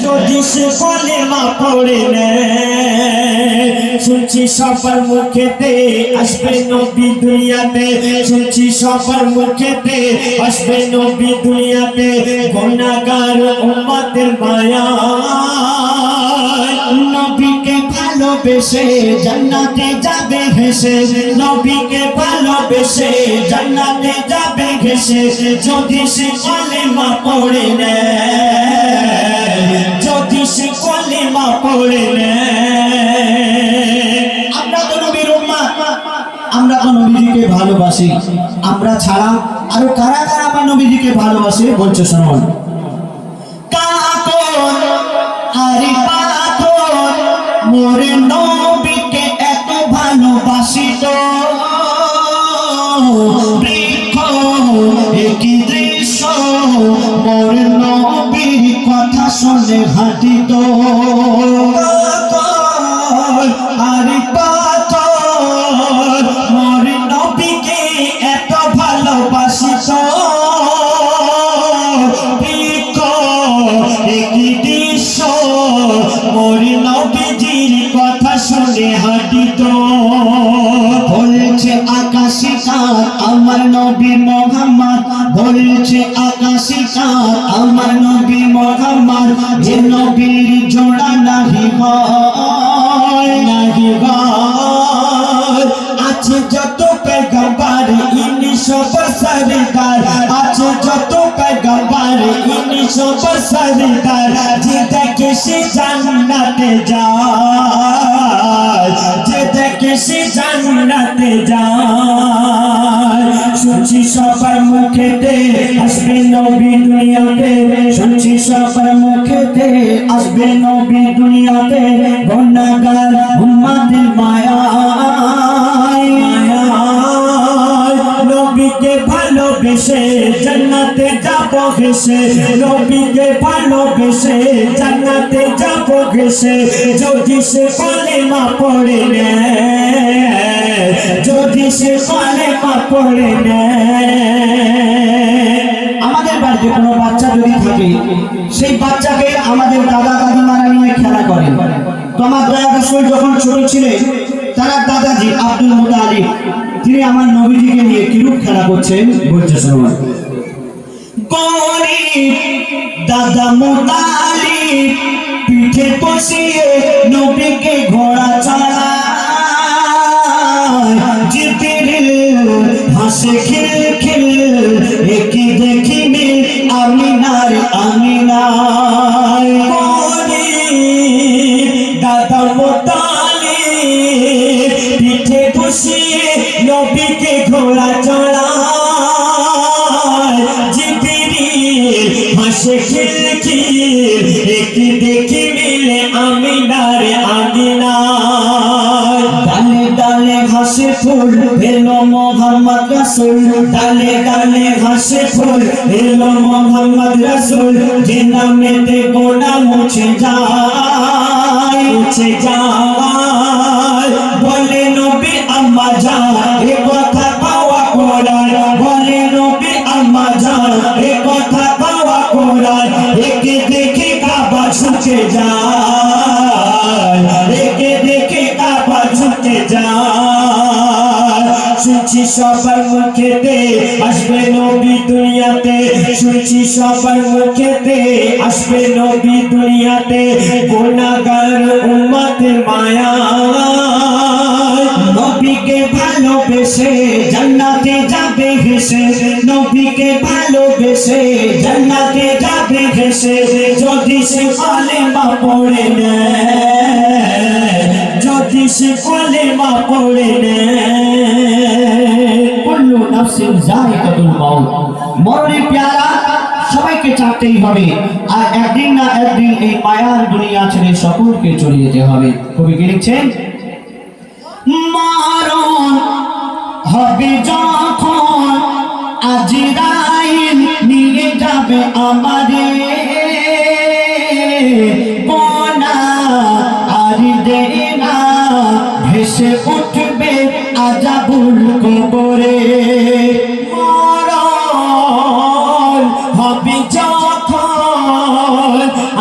যদি সে কলেমা পড়ে নেয় শুনছি সবার মুখেতে আসবে নবী দুনিয়াতে শুনছি সবার মুখেতে আসবে নবী দুনিয়াতে গুনাহগার উম্মতের মায়া নবীকে ভালোবেসে জান্নাতে যাবে হেসে নবীকে ভালোবেসে জান্নাতে যাবে হেসে যদি সে কলেমা পড়ে নেয় যদি সে কলেমা পড়ে নেয়। আমরা তো নবীর উম্মত আমরা তো নবীজিকে ভালোবাসি আমরা ছাড়া আরো কারা কারা আমার নবীজিকে ভালোবাসে বলছে শুনুন। কাতর আরে পাথর মোরে নবীকে এত ভালোবাসি তো বৃক্ষ একই দৃশ্য মোরে নবীর কথা শুনে হাঁটিত আরে পাথর মোরে নবীকে এত ভালোবাসি তো বৃক্ষ একই দৃশ্য মোরে নবীজির কথা শুনে হাঁটিত বলছে আকাশে চাঁদ আমার নবী মুহাম্মদ বলছে আকাশে চাঁদ আমার নবী মুহাম্মদ যে নবীর জোড়া নাহি হয় নাহি হয় আছে যত পেগম্বর ইনি সবার সরদার আছে যত পেগম্বর ইনি সবার সরদার যে দেখে সে জান্নাতে যায় যে দেখে সে জান্নাতে যায় শুনছি সবার মুখেতে আসবে নবী দুনিয়াতে শুনছি সবার মুখেতে আসবে নবী দুনিয়াতে গুনাহগার উম্মতের মায়া নবীকে ভালোবেসে জান্নাতে যাব ঘেসে নবীকে ভালোবেসে জান্নাতে যাব ঘেসে যদি সে কলেমা পড়ে নেয় যদি সে কলেমা পড়ে নেয়। আমাদের বাড়িতে কোনো বাচ্চা যদি থাকে সেই বাচ্চাকে আমাদের দাদা দাদিমারা নিয়ে খেলা করেন তো আমার দয়া রাসূল যখন ছোট ছিলেন তার দাদাজি আব্দুল মুতালিব তিনি আমার নবীজিকে নিয়ে কিরূপ খেলা করছেন বলছে শুনুন। গরিব দাদা মুতালিব পিঠে বসিয়ে নবীকে ঘোড়া চালায় জিবরিল হাসে খিল খিল একই দেখি মিল আমিনার আমিনায় গরিব দাদা মুতালিব পিঠে বসিয়ে নবীকে ঘোড়া চড়ায় জিবরিল হাসে খিল খিল একই দেখি মিলে আমিনার আমিনায় ডালে ডালে হাসে ফুল এলো মুহাম্মদ রাসূল ডালে ডালে হাসে ফুল এলো মুহাম্মদ রাসূল যে নামেতে গোনাহ মুছে যায় মুছে যায় বলে নবী আম্মা জান এ কথা পাওয়া কোরআন বলে নবী আম্মা জান এ কথা পাওয়া কোরআন একে দেখে কাবা ঝুঁকে যায় একে দেখে কাবা ঝুঁকে যায় শুনছি সবার মুখেতে আসবে নবী দুনিয়াতে শুনছি সবার মুখেতে আসবে নবী দুনিয়াতে গুনাহগার উম্মতের মায়া নবীকে ভালোবেসে জান্নাতে যাবে হেসে নবীকে ভালোবেসে জান্নাতে যাবে হেসে যদি সে কলেমা পড়ে নেয় যদি সে কলেমা পড়ে নেয়। কুল্লু নাফসিন যায়িকাতুল মাউত মরণের পেয়ালা সবাইকে চাটতেই হবে আর একদিন না একদিন এই মায়ার দুনিয়া ছেড়ে সকলকে চলে যেতে হবে। কবি কে লিখছেন মরণ হবে যখন আজরাইল নিয়ে যাবে আমাদের গুনাহ আর দেনা ভেসে উঠবে আযাবুল কবরে মরণ হবে যখন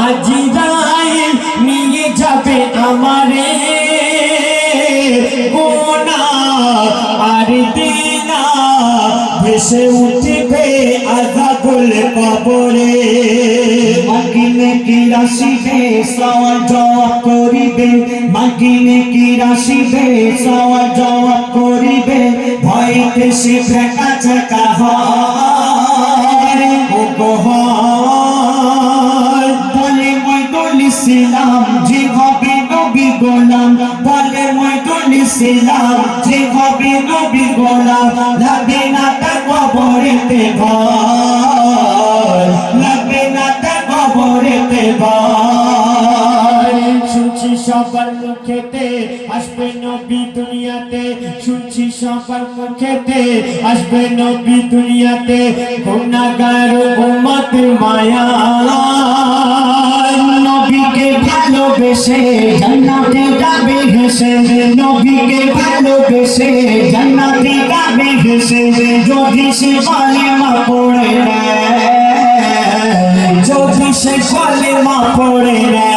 আজরাইল আমারে গুনাহ আর দিনা ভেসে উঠবে আযাবুল কবরে মাগিনে কি রাশিবে সওয়াল জবাব করিবে মাগিনে কি রাশিবে সওয়াল জবাব করিবে ভয়তে সে ফেকা চেকা হয় ও হয় বলে মইদুল ইসলাম যে হবে নবী গোলাম বলে মইদুল ইসলাম যে হবে নবী গোলাম লাগবে না তার কবরেতে ভয় লাগবে না তার কবরেতে ভয় শুনছি সবার মুখেতে আসবে নবী দুনিয়াতে শুনছি সবার মুখেতে আসবে নবী দুনিয়াতে গুনাহগার উম্মতের মায়া নবীকে ভালোবেসে জান্নাতে যাবে হেসে নবীকে ভালোবেসে জান্নাতে যাবে হেসে যদি সে কালেমা পড়ে নেয় যদি সে কালেমা পড়ে নেয়